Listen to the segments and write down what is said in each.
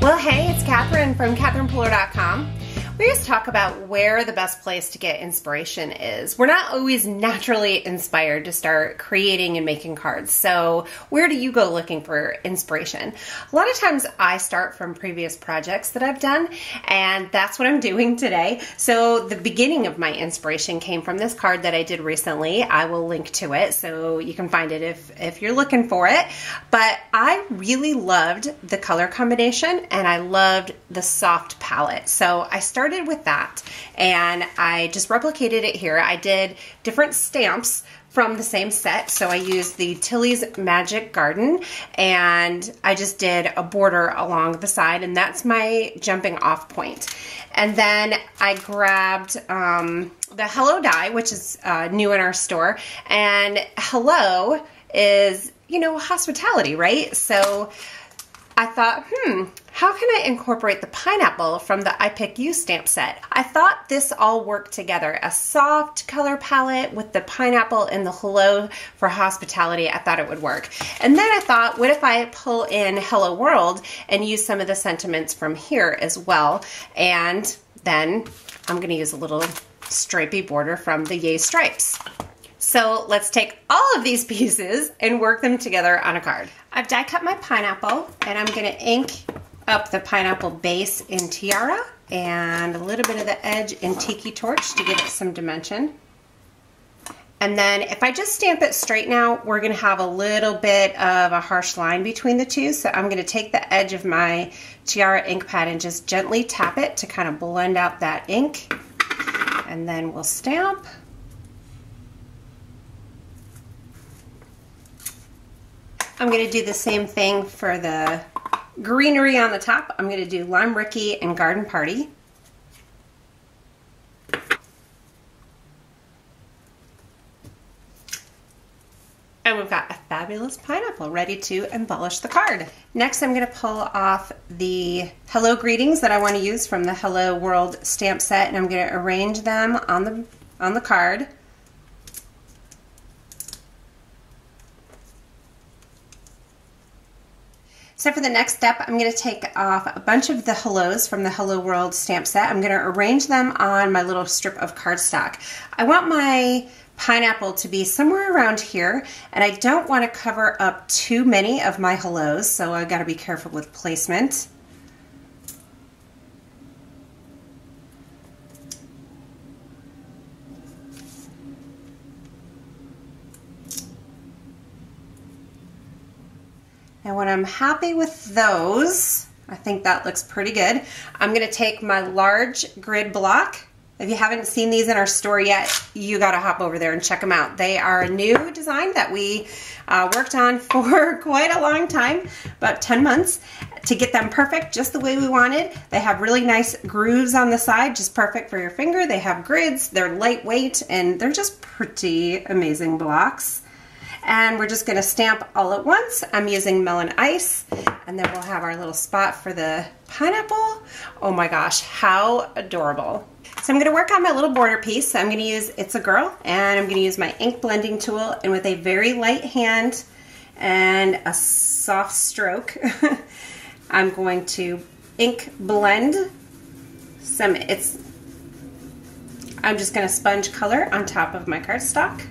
Well, hey, it's Catherine from CatherinePuller.com. We just talk about where the best place to get inspiration is. We're not always naturally inspired to start creating and making cards. So where do you go looking for inspiration? A lot of times I start from previous projects that I've done, and that's what I'm doing today. So the beginning of my inspiration came from this card that I did recently. I will link to it so you can find it if you're looking for it. But I really loved the color combination and I loved the soft palette. So I started with that and I just replicated it here. I did different stamps from the same set. So I used the Tilly's Magic Garden and I just did a border along the side, and that's my jumping off point. And then I grabbed the Hello die, which is new in our store, and hello is, you know, hospitality, right? So I thought, how can I incorporate the pineapple from the I Pick You stamp set? I thought this all worked together. A soft color palette with the pineapple and the hello for hospitality. I thought it would work. And then I thought, what if I pull in Hello World and use some of the sentiments from here as well? And then I'm going to use a little stripy border from the Yay Stripes. So let's take all of these pieces and work them together on a card. I've die cut my pineapple and I'm going to ink up the pineapple base in Tiara and a little bit of the edge in Tiki Torch to give it some dimension. And then if I just stamp it straight now, we're going to have a little bit of a harsh line between the two. So I'm going to take the edge of my Tiara ink pad and just gently tap it to kind of blend out that ink. And then we'll stamp. I'm going to do the same thing for the greenery on the top. I'm going to do Lime Rickey and Garden Party. And we've got a fabulous pineapple ready to embellish the card. Next, I'm going to pull off the Hello Greetings that I want to use from the Hello World stamp set, and I'm going to arrange them on the card. So for the next step, I'm going to take off a bunch of the hellos from the Hello World stamp set. I'm going to arrange them on my little strip of cardstock. I want my pineapple to be somewhere around here, and I don't want to cover up too many of my hellos, so I've got to be careful with placement. And when I'm happy with those, I think that looks pretty good, I'm going to take my large grid block. If you haven't seen these in our store yet, you got to hop over there and check them out. They are a new design that we worked on for quite a long time, about 10 months, to get them perfect just the way we wanted. They have really nice grooves on the side, just perfect for your finger. They have grids, they're lightweight, and they're just pretty amazing blocks. And we're just going to stamp all at once. I'm using Melon Ice, and then we'll have our little spot for the pineapple. Oh my gosh, how adorable. So I'm going to work on my little border piece. So I'm going to use It's a Girl, and I'm going to use my ink blending tool, and with a very light hand and a soft stroke, I'm going to ink blend some, I'm just going to sponge color on top of my cardstock.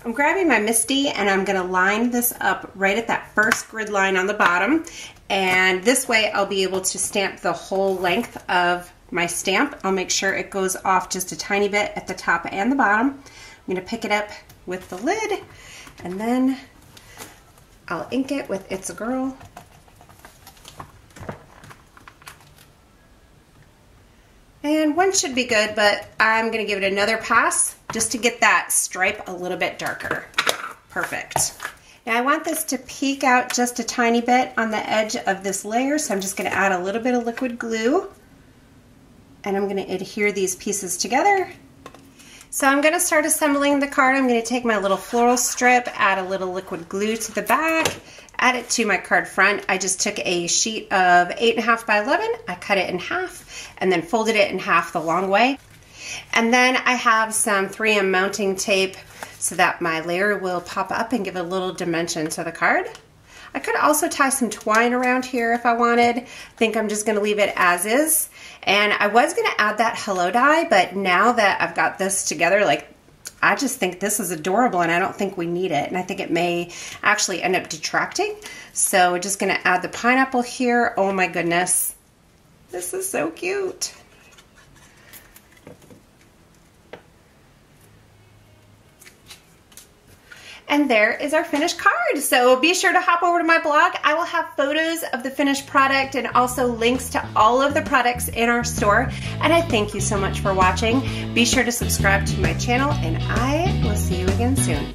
I'm grabbing my Misty and I'm going to line this up right at that first grid line on the bottom, and this way I'll be able to stamp the whole length of my stamp. I'll make sure it goes off just a tiny bit at the top and the bottom. I'm going to pick it up with the lid and then I'll ink it with It's a Girl. And one should be good, but I'm going to give it another pass just to get that stripe a little bit darker. Perfect. Now I want this to peek out just a tiny bit on the edge of this layer, so I'm just going to add a little bit of liquid glue, and I'm going to adhere these pieces together. So I'm going to start assembling the card. I'm going to take my little floral strip, add a little liquid glue to the back, add it to my card front. I just took a sheet of 8.5 by 11, I cut it in half, and then folded it in half the long way. And then I have some 3M mounting tape so that my layer will pop up and give a little dimension to the card. I could also tie some twine around here if I wanted. I think I'm just going to leave it as is. And I was going to add that hello die, but now that I've got this together, like, I just think this is adorable and I don't think we need it. And I think it may actually end up detracting. So we're just going to add the pineapple here. Oh my goodness. This is so cute. And there is our finished card. So be sure to hop over to my blog. I will have photos of the finished product and also links to all of the products in our store. And I thank you so much for watching. Be sure to subscribe to my channel and I will see you again soon.